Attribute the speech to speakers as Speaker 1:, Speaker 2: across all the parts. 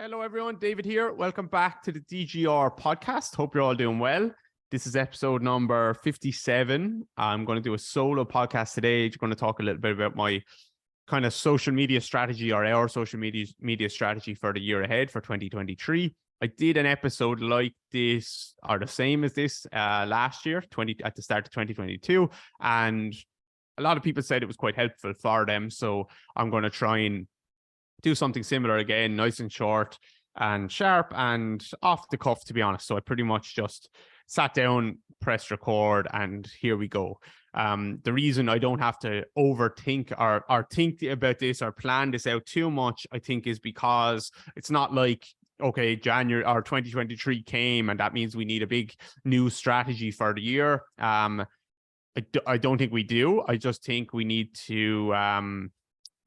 Speaker 1: Hello, everyone. David here. Welcome back to the DGR podcast. Hope you're all doing well. This is episode number 57. I'm going to do a solo podcast today. I'm going to talk a little bit about my kind of social media strategy, or our social media strategy for the year ahead for 2023. I did an episode like this, or the same as this, last year, at the start of 2022, and a lot of people said it was quite helpful for them. So I'm going to try and do something similar again, nice and short and sharp and off the cuff, to be honest. So I pretty much just sat down, pressed record, and here we go. The reason I don't have to overthink or think about this or plan this out too much, I think, is because it's not like, okay, January or 2023 came and that means we need a big new strategy for the year. I don't think we do. I just think we need to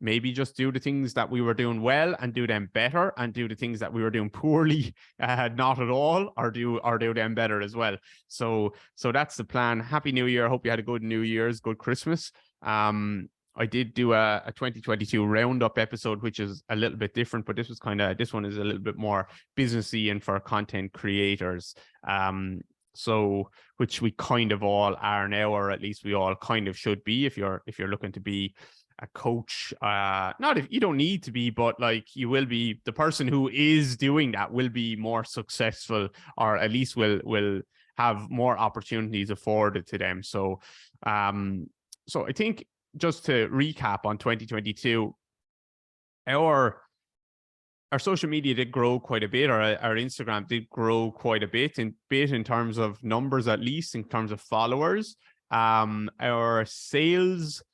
Speaker 1: maybe just do the things that we were doing well and do them better, and do the things that we were doing poorly, not at all, or do them better as well. So that's the plan. Happy New Year. Hope you had a good New Year's, good Christmas. I did do a 2022 roundup episode, which is a little bit different, but this one is a little bit more businessy and for content creators. So which we kind of all are now, or at least we all kind of should be if you're looking to be a coach. Not if you don't need to be, but like you will be. The person who is doing that will be more successful, or at least will have more opportunities afforded to them. So I think, just to recap on 2022, our social media did grow quite a bit, or our Instagram did grow quite a bit in terms of numbers, at least in terms of followers. Our sales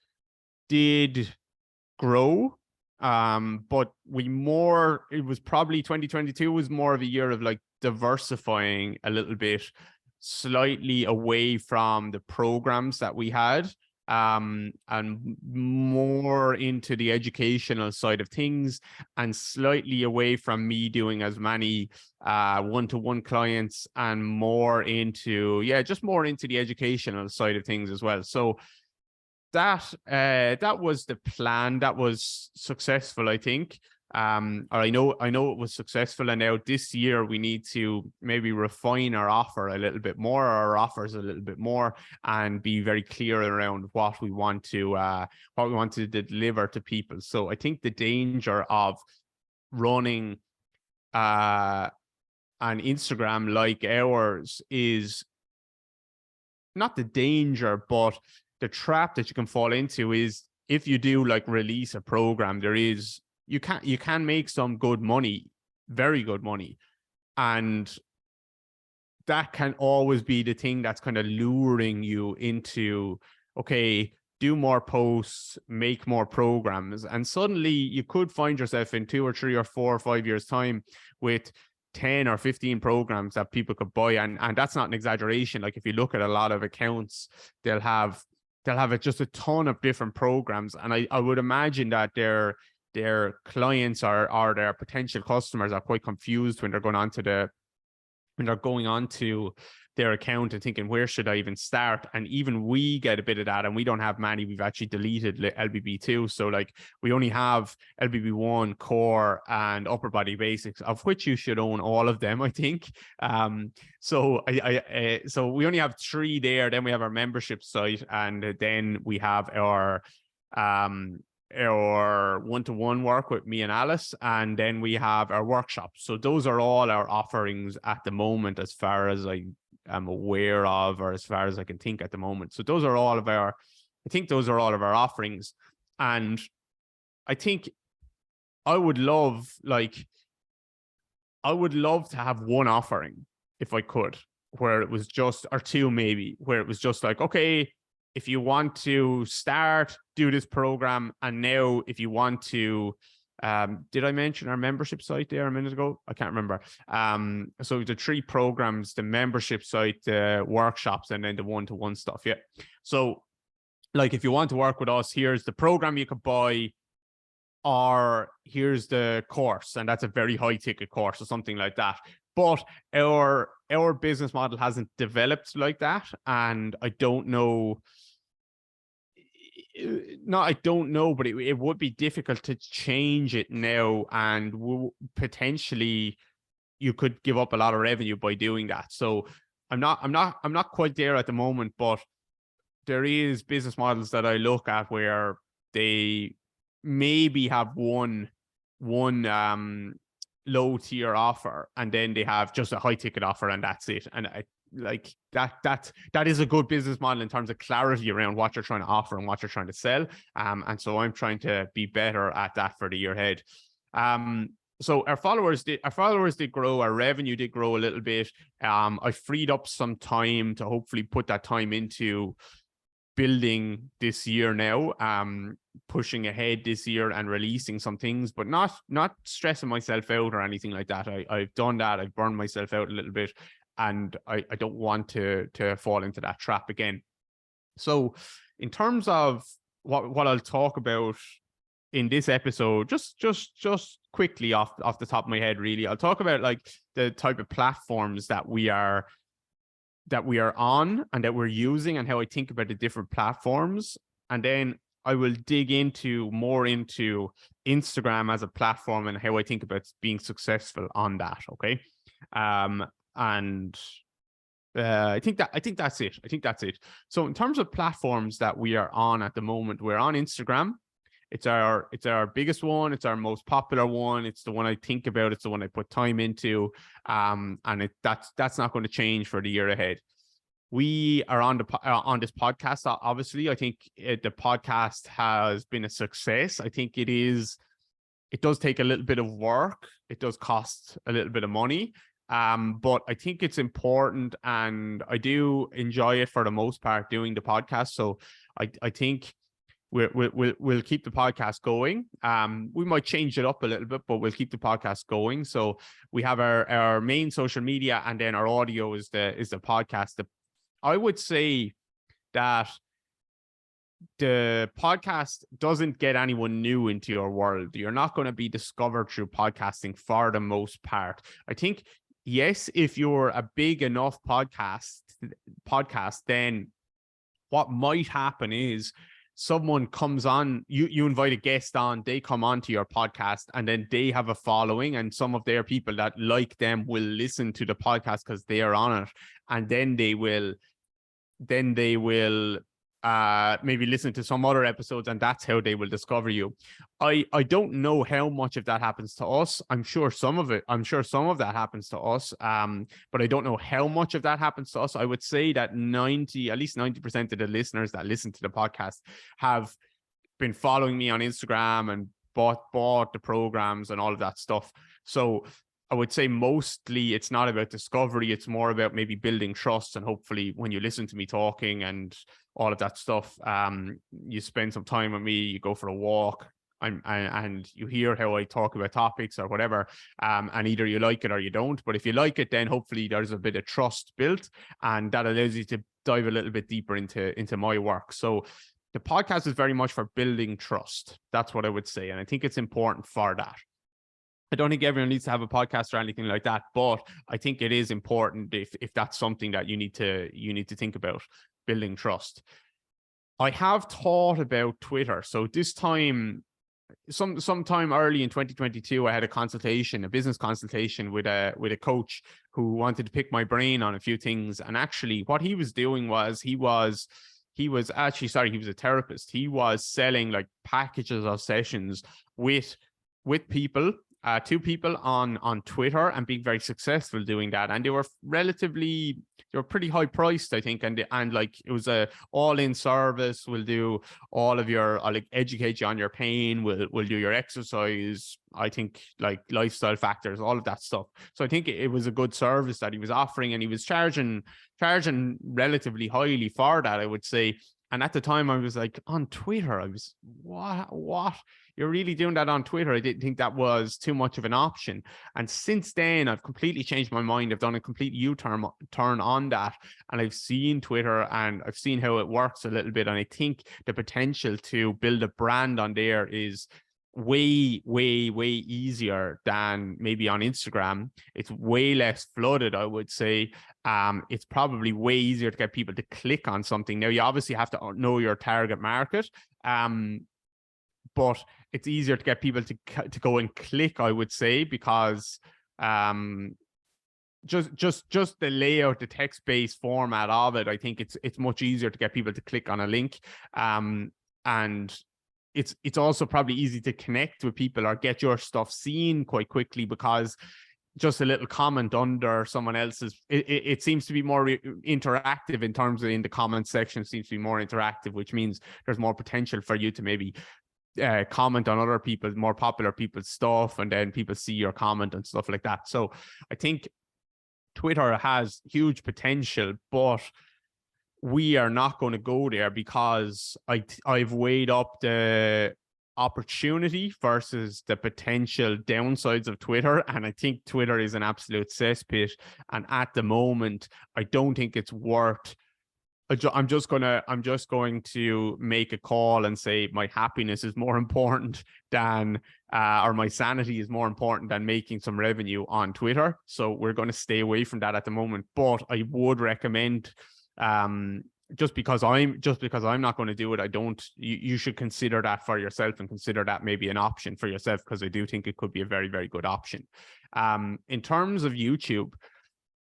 Speaker 1: did grow, but it was probably 2022 was more of a year of like diversifying a little bit, slightly away from the programs that we had, and more into the educational side of things, and slightly away from me doing as many one-to-one clients, and more into the educational side of things as well. So that was the plan. That was successful, I think. Or I know it was successful, and now this year we need to maybe refine our offer a little bit more, or our offers a little bit more, and be very clear around what we want to deliver to people. So I think the danger of running an Instagram like ours is not the danger, but the trap that you can fall into is, if you do like release a program, you can make some good money, very good money. And that can always be the thing that's kind of luring you into, okay, do more posts, make more programs. And suddenly you could find yourself in 2 or 3 or 4 or 5 years time with 10 or 15 programs that people could buy. And that's not an exaggeration. Like, if you look at a lot of accounts, they'll have just a ton of different programs. And I would imagine that their clients or their potential customers are quite confused when they're going onto their account and thinking, where should I even start? And even we get a bit of that, and we don't have many. We've actually deleted LBB2. So like, we only have LBB1, core, and upper body basics, of which you should own all of them, I think. So we only have 3 there. Then we have our membership site, and then we have our one-to-one work with me and Alice, and then we have our workshops. So those are all our offerings at the moment, as far as I am aware of, or as far as I can think at the moment. So those are all of our offerings. And I think I would love to have one offering, if I could, where it was just, or 2 maybe, where it was just like, okay, if you want to start, do this program. And now if you want to, did I mention our membership site there a minute ago? I can't remember. So the 3 programs, the membership site, the workshops, and then the one-to-one stuff. Yeah. So like, if you want to work with us, here's the program you could buy, or here's the course, and that's a very high ticket course or something like that. But our business model hasn't developed like that, and I don't know no, I don't know, but it would be difficult to change it now, and potentially you could give up a lot of revenue by doing that. So I'm not quite there at the moment, but there is business models that I look at where they maybe have one low tier offer, and then they have just a high ticket offer, and that's it. And I like that is a good business model in terms of clarity around what you're trying to offer and what you're trying to sell. And so I'm trying to be better at that for the year ahead. So our followers did grow, our revenue did grow a little bit. I freed up some time to hopefully put that time into building this year now, pushing ahead this year and releasing some things, but not stressing myself out or anything like that. I've done that. I've burned myself out a little bit, and I don't want to fall into that trap again. So in terms of what I'll talk about in this episode, just quickly off the top of my head, really, I'll talk about like the type of platforms that we are on and that we're using, and how I think about the different platforms. And then I will dig more into Instagram as a platform and how I think about being successful on that. Okay. I think that's it. I think that's it. So in terms of platforms that we are on at the moment, we're on Instagram. It's our biggest one. It's our most popular one. It's the one I think about. It's the one I put time into. And that's not going to change for the year ahead. We are on this podcast. Obviously, I think the podcast has been a success. I think it does take a little bit of work. It does cost a little bit of money. But I think it's important, and I do enjoy it for the most part, doing the podcast. So I think we'll keep the podcast going. We might change it up a little bit, but we'll keep the podcast going. So we have our main social media, and then our audio is the podcast. I would say that the podcast doesn't get anyone new into your world. You're not going to be discovered through podcasting for the most part. I think, yes, if you're a big enough podcast, then what might happen is someone comes on, you invite a guest on, they come onto your podcast, and then they have a following, and some of their people that like them will listen to the podcast because they are on it, and then they will maybe listen to some other episodes, and that's how they will discover you. I don't know how much of that happens to us. I'm sure some of that happens to us, but I don't know how much of that happens to us. I would say that at least 90% of the listeners that listen to the podcast have been following me on Instagram and bought the programs and all of that stuff. So I would say mostly it's not about discovery. It's more about maybe building trust. And hopefully when you listen to me talking and all of that stuff, you spend some time with me, you go for a walk, and you hear how I talk about topics or whatever. And either you like it or you don't. But if you like it, then hopefully there's a bit of trust built, and that allows you to dive a little bit deeper into my work. So the podcast is very much for building trust. That's what I would say. And I think it's important for that. I don't think everyone needs to have a podcast or anything like that, but I think it is important if that's something that you need to think about, building trust. I have thought about Twitter. So this time, sometime early in 2022, I had a business consultation with a coach who wanted to pick my brain on a few things. And actually what he was doing was he was a therapist. He was selling like packages of sessions with people, two people on Twitter, and being very successful doing that. And they were pretty high priced, I think. And like, it was a all-in service. We'll do all of your, I'll like educate you on your pain. We'll do your exercise. I think like lifestyle factors, all of that stuff. So I think it was a good service that he was offering, and he was charging relatively highly for that, I would say. And at the time I was like, on Twitter, I was, what? You're really doing that on Twitter? I didn't think that was too much of an option. And since then, I've completely changed my mind. I've done a complete U-turn on that. And I've seen Twitter, and I've seen how it works a little bit. And I think the potential to build a brand on there is way easier than maybe on Instagram. It's way less flooded, I would say. It's probably way easier to get people to click on something. Now, you obviously have to know your target market, but it's easier to get people to go and click, I would say, because just the layout, the text-based format of it, I think it's much easier to get people to click on a link. And it's also probably easy to connect with people or get your stuff seen quite quickly, because just a little comment under someone else's, it seems to be more interactive in terms of, in the comment section seems to be more interactive, which means there's more potential for you to maybe comment on other people's, more popular people's stuff, and then people see your comment and stuff like that. So I think Twitter has huge potential, but we are not going to go there, because I've weighed up the opportunity versus the potential downsides of Twitter, and I think Twitter is an absolute cesspit. And at the moment, I don't think it's worth. I'm just going to make a call and say my happiness is more important than, or my sanity is more important than making some revenue on Twitter. So we're going to stay away from that at the moment. But I would recommend, just because I'm not going to do it, you should consider that for yourself, and consider that maybe an option for yourself, because I do think it could be a very, very good option. In terms of YouTube,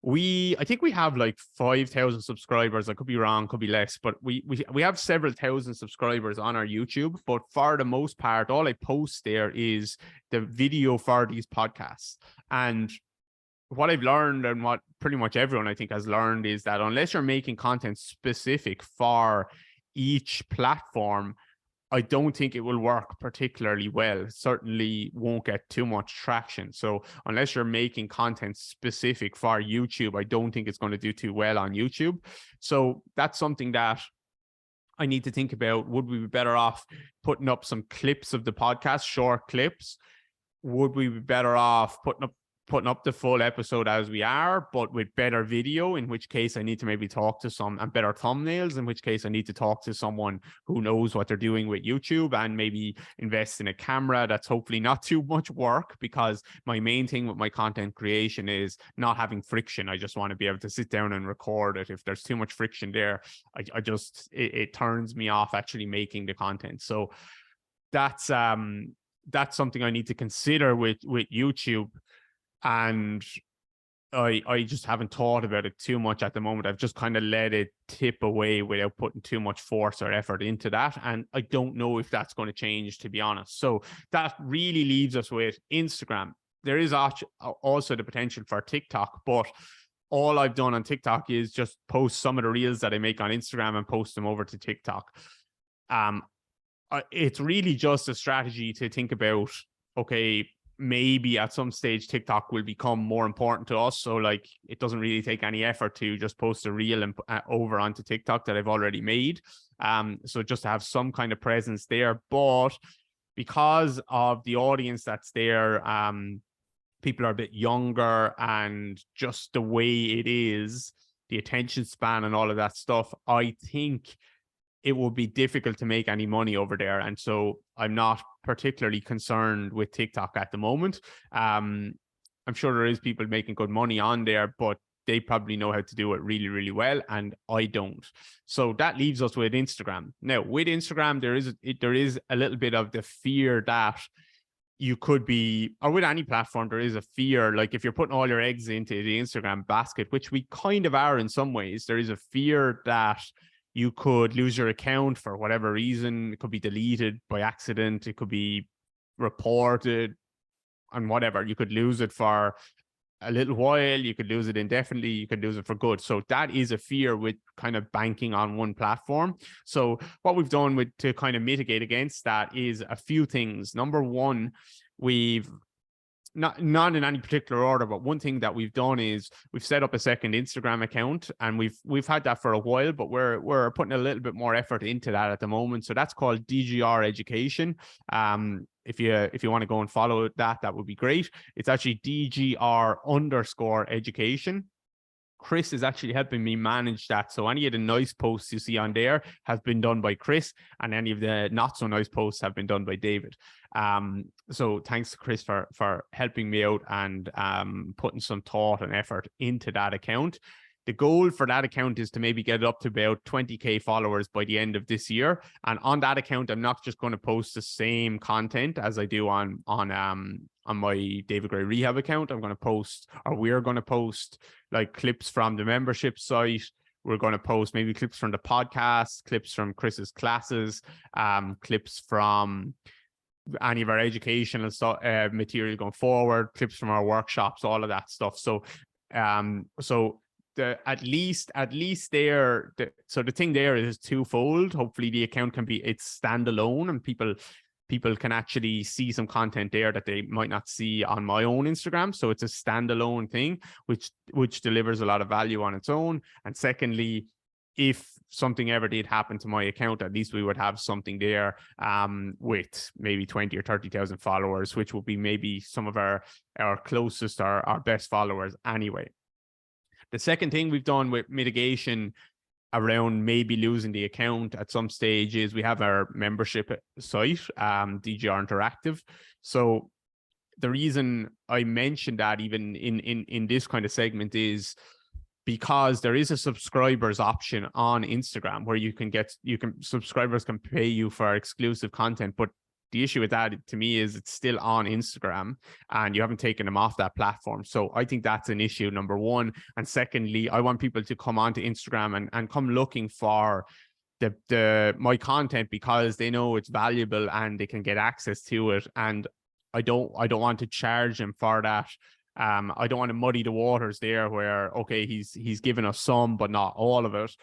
Speaker 1: I think we have like 5,000 subscribers. I could be wrong, could be less, but we have several thousand subscribers on our YouTube. But for the most part, all I post there is the video for these podcasts. And what I've learned, and what pretty much everyone I think has learned, is that unless you're making content specific for each platform, I don't think it will work particularly well. Certainly won't get too much traction. So unless you're making content specific for YouTube, I don't think it's going to do too well on YouTube. So that's something that I need to think about. Would we be better off putting up some clips of the podcast, short clips? Would we be better off putting up the full episode as we are, but with better video, in which case I need to maybe talk to and better thumbnails, in which case I need to talk to someone who knows what they're doing with YouTube, and maybe invest in a camera that's hopefully not too much work, because my main thing with my content creation is not having friction. I just want to be able to sit down and record it. If there's too much friction there, it turns me off actually making the content. So that's something I need to consider with YouTube. And I just haven't thought about it too much at the moment. I've just kind of let it tip away without putting too much force or effort into that. And I don't know if that's going to change, to be honest. So that really leaves us with Instagram. There is also the potential for TikTok, but all I've done on TikTok is just post some of the reels that I make on Instagram and post them over to TikTok. It's really just a strategy to think about, okay, maybe at some stage TikTok will become more important to us. So like, it doesn't really take any effort to just post a reel and over onto TikTok that I've already made. So just to have some kind of presence there. But because of the audience that's there, people are a bit younger, and just the way it is, the attention span and all of that stuff, I think it will be difficult to make any money over there. And so I'm not particularly concerned with TikTok at the moment. I'm sure there is people making good money on there, but they probably know how to do it really, really well, and I don't. So that leaves us with Instagram. Now, with Instagram, there is a little bit of the fear that you could be, or with any platform, there is a fear, like if you're putting all your eggs into the Instagram basket, which we kind of are in some ways, there is a fear that you could lose your account for whatever reason. It could be deleted by accident. It could be reported, and whatever. You could lose it for a little while. You could lose it indefinitely. You could lose it for good. So that is a fear with kind of banking on one platform. So what we've done to kind of mitigate against that is a few things. Number one, we've not in any particular order, but one thing that we've done is we've set up a second Instagram account, and we've had that for a while, but we're putting a little bit more effort into that at the moment. So that's called DGR Education. If you want to go and follow that would be great. It's actually DGR_education Chris is actually helping me manage that. So any of the nice posts you see on there have been done by Chris, and any of the not so nice posts have been done by David. So thanks to Chris for helping me out and putting some thought and effort into that account. The goal for that account is to maybe get it up to about 20K followers by the end of this year. And on that account, I'm not just going to post the same content as I do on my David Gray Rehab account. I'm going to post, or we're going to post, like clips from the membership site. We're going to post maybe clips from the podcast, clips from Chris's classes, clips from any of our educational material going forward, clips from our workshops, all of that stuff. So at least there, so the thing there is twofold. Hopefully the account it's standalone, and people can actually see some content there that they might not see on my own Instagram. So it's a standalone thing, which delivers a lot of value on its own. And secondly, if something ever did happen to my account, at least we would have something there with maybe 20 or 30,000 followers, which would be maybe some of our closest or our best followers anyway. The second thing we've done with mitigation around maybe losing the account at some stage is we have our membership site, DGR Interactive. So the reason I mentioned that even in this kind of segment is because there is a subscribers option on Instagram where subscribers can pay you for exclusive content. But the issue with that, to me, is it's still on Instagram and you haven't taken them off that platform. So I think that's an issue, number one. And secondly, I want people to come onto Instagram and come looking for my content because they know it's valuable and they can get access to it. And I don't want to charge them for that. I don't want to muddy the waters there where, okay, he's given us some, but not all of it.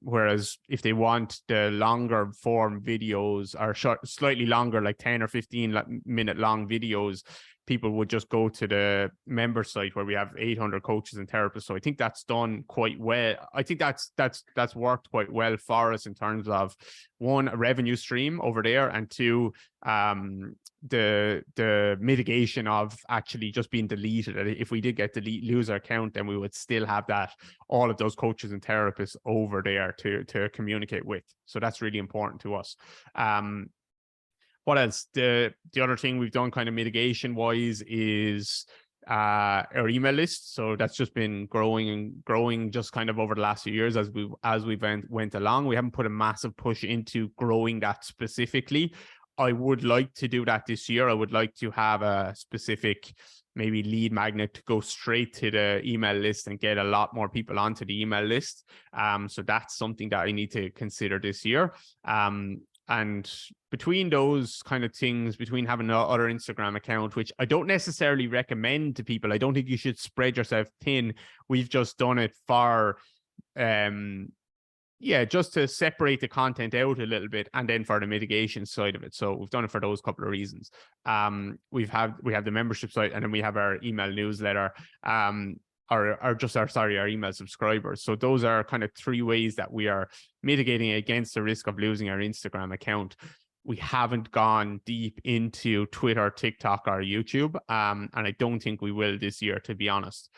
Speaker 1: Whereas if they want the longer form videos or slightly longer, like 10 or 15 minute long videos, people would just go to the member site where we have 800 coaches and therapists. So I think that's done quite well. I think that's worked quite well for us in terms of, one, a revenue stream over there, and two, the mitigation of actually just being deleted. If we did lose our account, then we would still have all of those coaches and therapists over there to communicate with. So that's really important to us. What else? The other thing we've done kind of mitigation wise is our email list. So that's just been growing just kind of over the last few years as we went along. We haven't put a massive push into growing that specifically. I would like to do that this year. I would like to have a specific maybe lead magnet to go straight to the email list and get a lot more people onto the email list. So that's something that I need to consider this year. And between those kind of things, between having another Instagram account, which I don't necessarily recommend to people, I don't think you should spread yourself thin. We've just done it for, just to separate the content out a little bit, and then for the mitigation side of it. So we've done it for those couple of reasons. We have the membership site, and then we have our email newsletter, our email subscribers. So those are kind of three ways that we are mitigating against the risk of losing our Instagram account. We haven't gone deep into Twitter, TikTok, or YouTube, and I don't think we will this year, to be honest.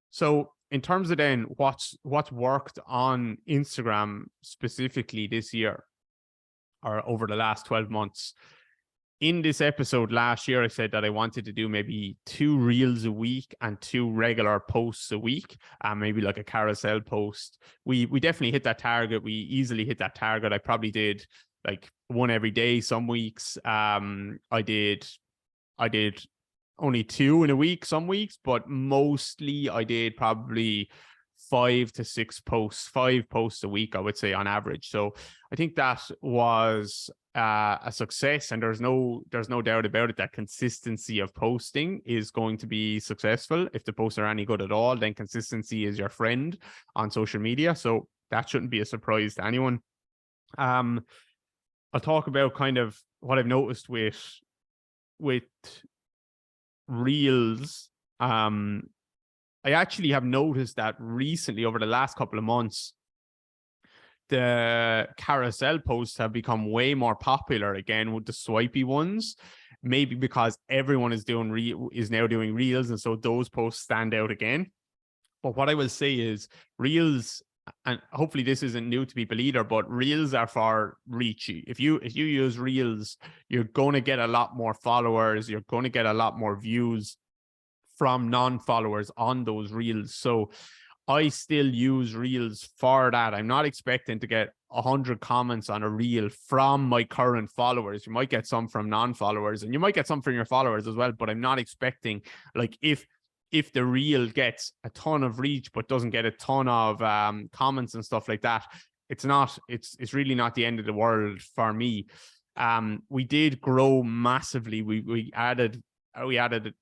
Speaker 1: So in terms of then what's worked on Instagram specifically this year or over the last 12 months, in this episode last year, I said that I wanted to do maybe 2 reels a week and 2 regular posts a week, maybe like a carousel post. We definitely hit that target. We easily hit that target. I probably did like 1 every day some weeks. I did only 2 in a week some weeks, but mostly I did probably 5 to 6 posts, 5 posts a week, I would say, on average. So I think that was a success, and there's no doubt about it that consistency of posting is going to be successful. If the posts are any good at all, then consistency is your friend on social media. So that shouldn't be a surprise to anyone. I'll talk about kind of what I've noticed with reels. I actually have noticed that recently, over the last couple of months, the carousel posts have become way more popular again with the swipey ones, maybe because everyone is now doing reels, and so those posts stand out again. But what I will say is reels, and hopefully this isn't new to people either, but reels are for reach. If you use reels, you're going to get a lot more followers. You're going to get a lot more views from non-followers on those reels. So I still use reels for that. I'm not expecting to get 100 comments on a reel from my current followers. You might get some from non-followers, and you might get some from your followers as well, but I'm not expecting, like, if the reel gets a ton of reach but doesn't get a ton of comments and stuff like that, it's really not the end of the world for me. We did grow massively. We added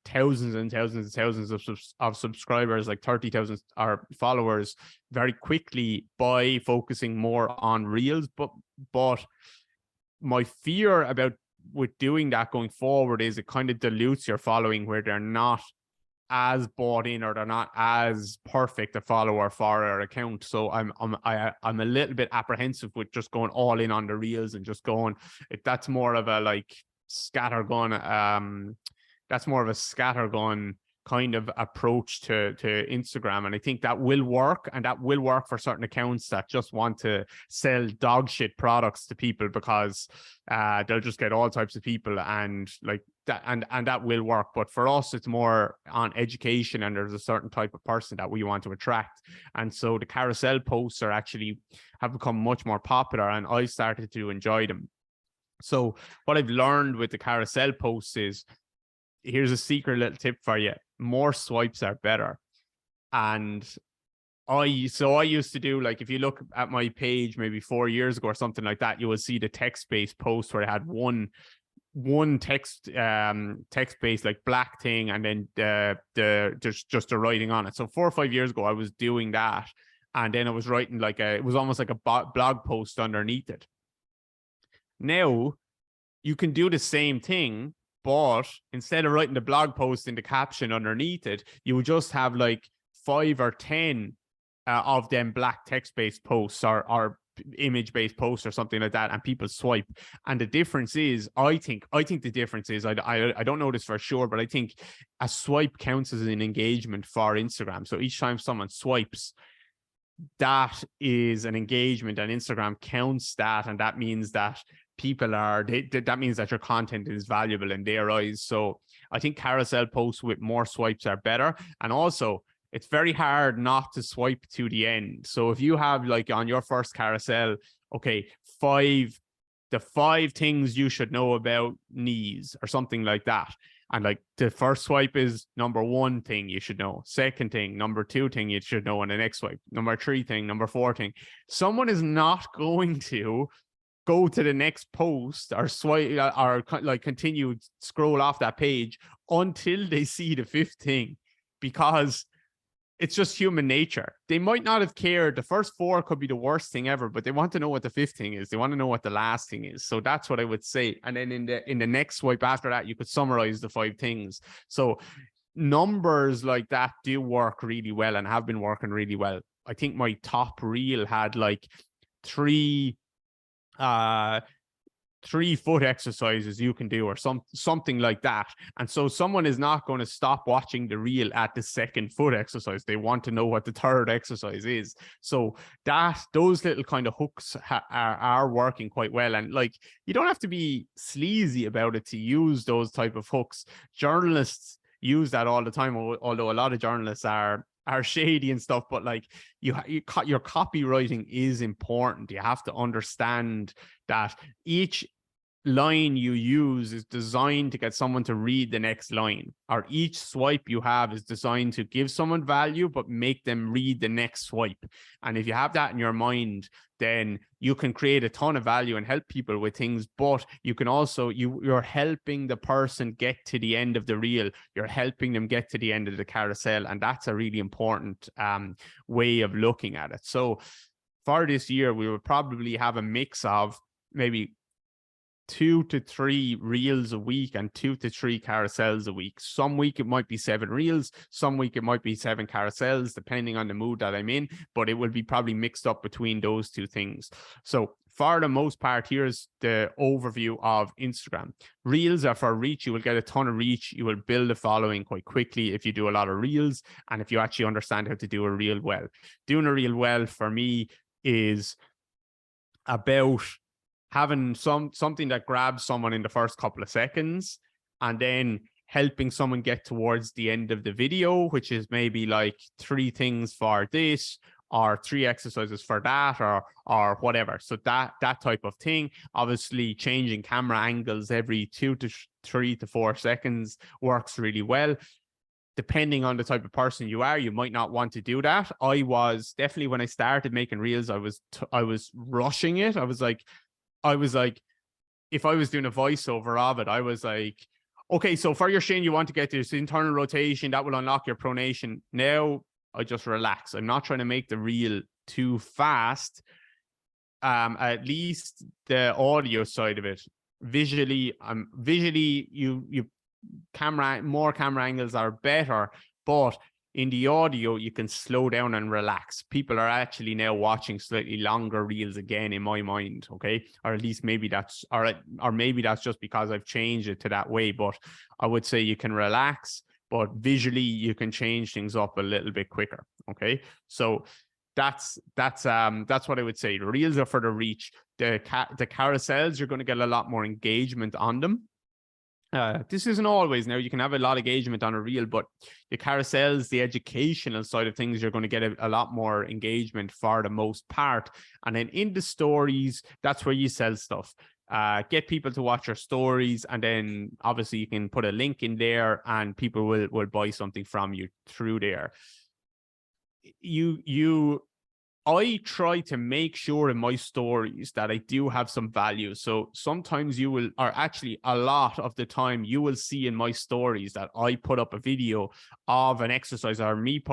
Speaker 1: thousands and thousands and thousands of subscribers, like 30,000 our followers, very quickly by focusing more on reels. But my fear about with doing that going forward is it kind of dilutes your following, where they're not as bought in or they're not as perfect a follower for our account. So I'm a little bit apprehensive with just going all in on the reels and just going. That's more of a like scattergun. That's more of a scattergun kind of approach to Instagram. And I think that will work, and that will work for certain accounts that just want to sell dog shit products to people, because they'll just get all types of people and like that, and that will work. But for us, it's more on education, and there's a certain type of person that we want to attract. And so the carousel posts have become much more popular, and I started to enjoy them. So what I've learned with the carousel posts is, here's a secret little tip for you: more swipes are better. And I used to do, like, if you look at my page maybe 4 years ago or something like that, you will see the text-based post where I had one text-based like black thing, and then there's just the writing on it. So 4 or 5 years ago I was doing that, and then I was writing it was almost like a blog post underneath it. Now you can do the same thing, but instead of writing the blog post in the caption underneath it, you would just have like 5 or 10 of them black text-based posts or image-based posts or something like that, and people swipe. And the difference is, I think the difference is, I don't know this for sure, but I think a swipe counts as an engagement for Instagram. So each time someone swipes, that is an engagement, and Instagram counts that, and that means that that means that your content is valuable in their eyes. So I think carousel posts with more swipes are better. And also, it's very hard not to swipe to the end. So if you have, like, on your first carousel, okay, the 5 things you should know about knees or something like that, and like the first swipe is number 1 thing you should know, second thing, number 2 thing you should know, and the next swipe, number 3 thing, number 4 thing, someone is not going to go to the next post or swipe or like continue scroll off that page until they see the 5th thing, because it's just human nature. They might not have cared. The first 4 could be the worst thing ever, but they want to know what the 5th thing is. They want to know what the last thing is. So that's what I would say. And then in the next swipe after that, you could summarize the 5 things. So numbers like that do work really well and have been working really well. I think my top reel had like 3 foot exercises you can do, or something like that. And so someone is not going to stop watching the reel at the 2nd foot exercise. They want to know what the 3rd exercise is. So those little kind of hooks are working quite well. And like, you don't have to be sleazy about it to use those type of hooks. Journalists use that all the time, although a lot of journalists are shady and stuff, but like your copywriting is important. You have to understand that each line you use is designed to get someone to read the next line, or each swipe you have is designed to give someone value but make them read the next swipe. And if you have that in your mind, then you can create a ton of value and help people with things. But you can also, you're helping the person get to the end of the reel. You're helping them get to the end of the carousel, and that's a really important way of looking at it. So for this year, we would probably have a mix of maybe 2 to 3 reels a week and 2 to 3 carousels a week. Some week it might be 7 reels, some week it might be 7 carousels, depending on the mood that I'm in, but it will be probably mixed up between those 2 things. So for the most part, here's the overview of Instagram. Reels are for reach. You will get a ton of reach. You will build a following quite quickly if you do a lot of reels and if you actually understand how to do a reel well. Doing a reel well for me is about having something that grabs someone in the first couple of seconds and then helping someone get towards the end of the video, which is maybe like 3 things for this or 3 exercises for that or whatever. So that type of thing. Obviously, changing camera angles every 2 to 3 to 4 seconds works really well. Depending on the type of person you are, you might not want to do that. I was definitely, when I started making reels, I was rushing it. I was like, if I was doing a voiceover of it, I was like, okay, so for your shin, you want to get this internal rotation that will unlock your pronation. Now I just relax. I'm not trying to make the reel too fast. At least the audio side of it. Visually, you more camera angles are better, but in the audio, you can slow down and relax. People are actually now watching slightly longer reels again, in my mind, okay? Or at least maybe that's, or maybe that's just because I've changed it to that way, but I would say you can relax, but visually you can change things up a little bit quicker, okay? So that's what I would say. The reels are for the reach. The carousels, you're going to get a lot more engagement on them. This isn't always. Now you can have a lot of engagement on a reel, but the carousels, the educational side of things, you're going to get a lot more engagement for the most part. And then in the stories, that's where you sell stuff. Get people to watch your stories, and then obviously you can put a link in there and people will buy something from you through there. I try to make sure in my stories that I do have some value. So sometimes you will, or actually a lot of the time, you will see in my stories that I put up a video of an exercise or me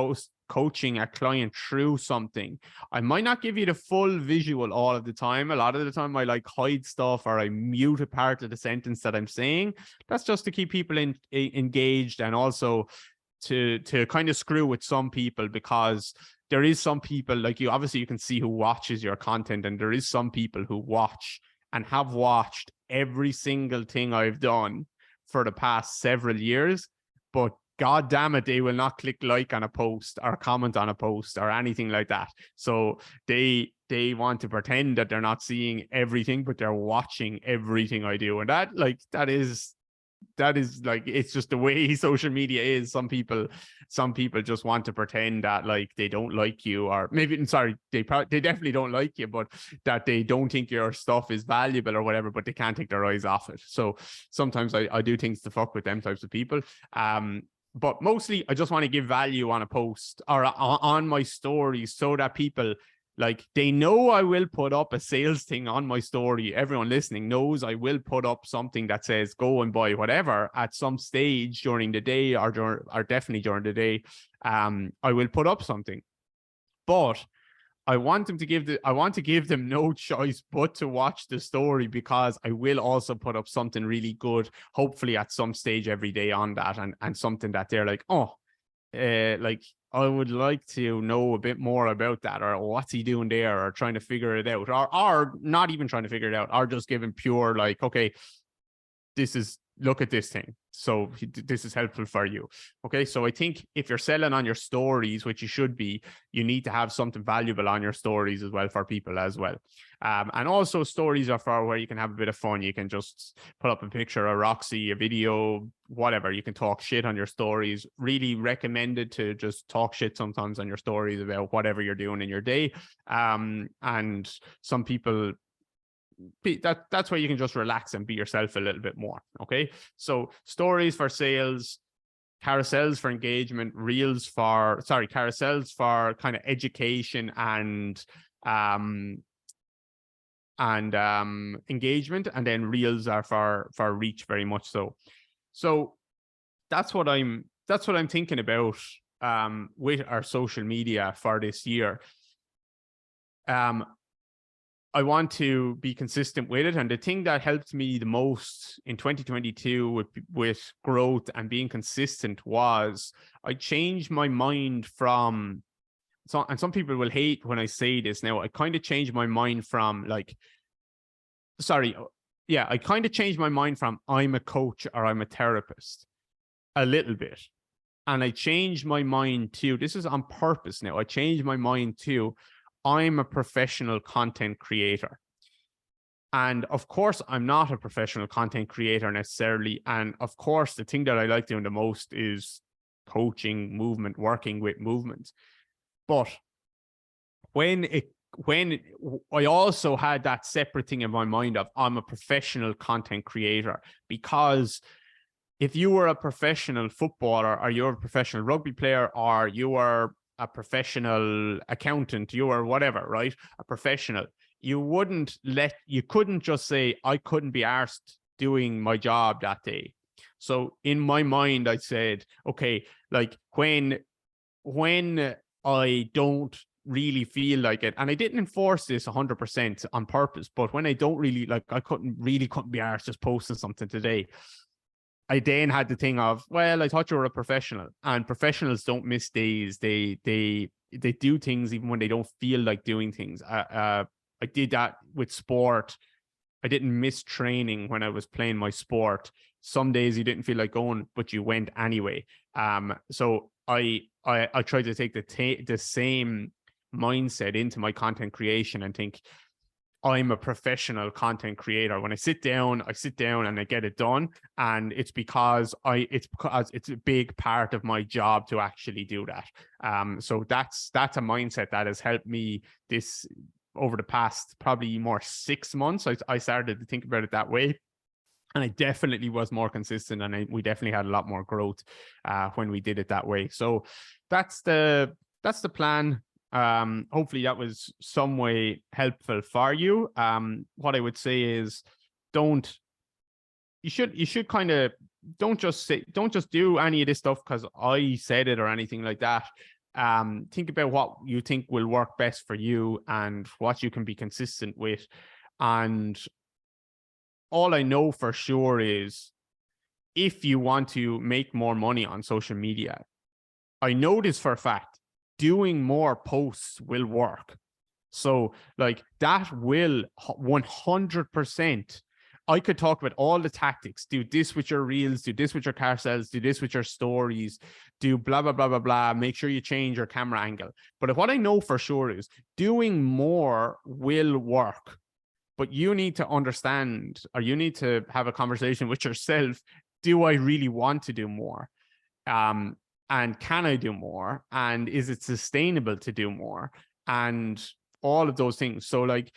Speaker 1: coaching a client through something. I might not give you the full visual all of the time. A lot of the time I like hide stuff or I mute a part of the sentence that I'm saying. That's just to keep people engaged, and also to kind of screw with some people, because there is some people, like you, obviously you can see who watches your content, and there is some people who watch and have watched every single thing I've done for the past several years, but God damn it, they will not click like on a post or comment on a post or anything like that. So they want to pretend that they're not seeing everything, but they're watching everything I do. And that is like, it's just the way social media is. Some people just want to pretend that like they don't like you, or maybe, sorry, they definitely don't like you, but that they don't think your stuff is valuable or whatever, but they can't take their eyes off it. So sometimes I do things to fuck with them types of people. But mostly I just want to give value on a post or on my stories, so that people, like, they know I will put up a sales thing on my story. Everyone listening knows I will put up something that says go and buy whatever at some stage during the day, or definitely during the day. I will put up something, but I want to give them no choice but to watch the story, because I will also put up something really good, hopefully at some stage every day on that, and something that they're like, oh, like, I would like to know a bit more about that, or what's he doing there, or trying to figure it out, or not even trying to figure it out, or just giving pure like, okay, look at this thing, so this is helpful for you. Okay, so I think if you're selling on your stories, which you should be, you need to have something valuable on your stories as well for people as well. And also stories are for where you can have a bit of fun. You can just put up a picture of Roxy, a video, whatever. You can talk shit on your stories. Really recommended to just talk shit sometimes on your stories about whatever you're doing in your day. And some people, that's where you can just relax and be yourself a little bit more. Okay, so stories for sales, carousels for engagement, carousels for kind of education and engagement, and then reels are for reach, very much so. So that's what I'm thinking about with our social media for this year. I want to be consistent with it. And the thing that helped me the most in 2022 with growth and being consistent was I changed my mind from, and some people will hate when I say this now, I kind of changed my mind from like sorry. Yeah, I kind of changed my mind from I'm a coach or I'm a therapist a little bit. And I changed my mind to, this is on purpose now, I changed my mind to I'm a professional content creator. And of course, I'm not a professional content creator necessarily. And of course, the thing that I like doing the most is coaching movement, working with movement. But when I also had that separate thing in my mind of I'm a professional content creator, because if you were a professional footballer or you're a professional rugby player or you were a professional accountant, you were whatever, right? A professional, you couldn't just say, I couldn't be arsed doing my job that day. So in my mind, I said, okay, like when I don't really feel like it, and I didn't enforce this 100% on purpose, but when I don't really like, I couldn't be arsed just posting something today. I then had the thing of, well, I thought you were a professional, and professionals don't miss days. They do things even when they don't feel like doing things. I did that with sport. I didn't miss training when I was playing my sport. Some days you didn't feel like going, but you went anyway. So I tried to take the same mindset into my content creation and think, I'm a professional content creator. When I sit down and I get it done. And it's because it's a big part of my job to actually do that. So that's a mindset that has helped me this over the past probably more 6 months. I started to think about it that way. And I definitely was more consistent, and we definitely had a lot more growth when we did it that way. So that's the plan. Hopefully that was some way helpful for you. What I would say is don't just do any of this stuff because I said it or anything like that. Think about what you think will work best for you and what you can be consistent with. And all I know for sure is if you want to make more money on social media, I know this for a fact, doing more posts will work. So like that will 100%. I could talk about all the tactics, do this with your reels, do this with your carousels, do this with your stories, do blah, blah, blah, blah, blah. Make sure you change your camera angle. But what I know for sure is doing more will work. But you need to understand, or you need to have a conversation with yourself. Do I really want to do more? And can I do more? And is it sustainable to do more? And all of those things. So like,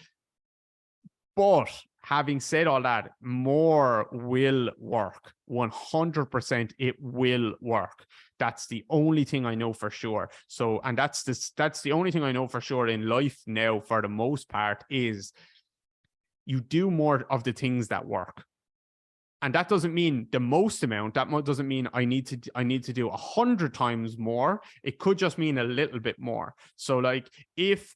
Speaker 1: but having said all that, more will work. 100% it will work. That's the only thing I know for sure. So, and that's the only thing I know for sure in life now for the most part is you do more of the things that work. And that doesn't mean the most amount. That doesn't mean I need to do 100 times more. It could just mean a little bit more. So like if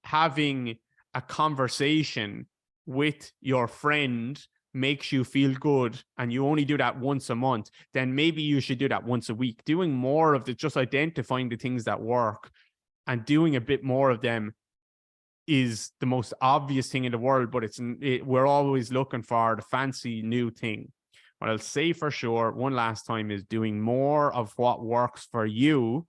Speaker 1: having a conversation with your friend makes you feel good and you only do that once a month, then maybe you should do that once a week. Doing more of just identifying the things that work and doing a bit more of them is the most obvious thing in the world, but we're always looking for the fancy new thing. What I'll say for sure one last time is doing more of what works for you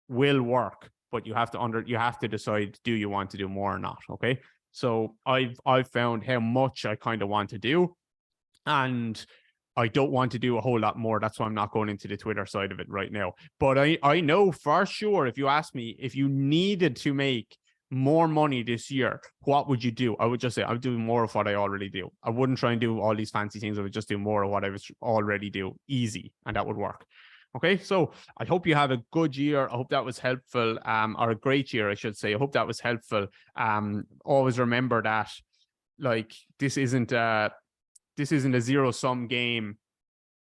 Speaker 1: will work, but you have to decide, do you want to do more or not? Okay. So I've found how much I kind of want to do, and I don't want to do a whole lot more. That's why I'm not going into the Twitter side of it right now. But I know for sure, if you ask me, if you needed to make more money this year, what would you do? I would just say I'm doing more of what I already do. I wouldn't try and do all these fancy things. I would just do more of what I was already do, easy, and that would work. Okay, so I hope you have a good year. I hope that was helpful, or a great year, I should say. I hope that was helpful. Always remember that, like, this isn't a zero-sum game.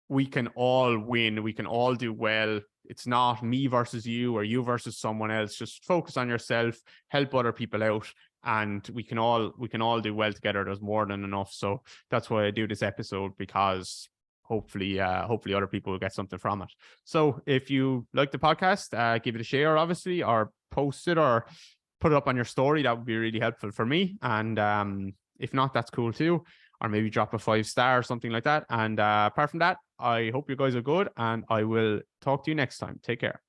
Speaker 1: We can all win. We can all do well. It's not me versus you or you versus someone else. Just focus on yourself, help other people out, and we can all do well together. There's more than enough. So that's why I do this episode, because hopefully other people will get something from it. So if you like the podcast, give it a share, obviously, or post it or put it up on your story. That would be really helpful for me. And If not, that's cool too. Or maybe drop a 5-star or something like that. And apart from that, I hope you guys are good, and I will talk to you next time. Take care.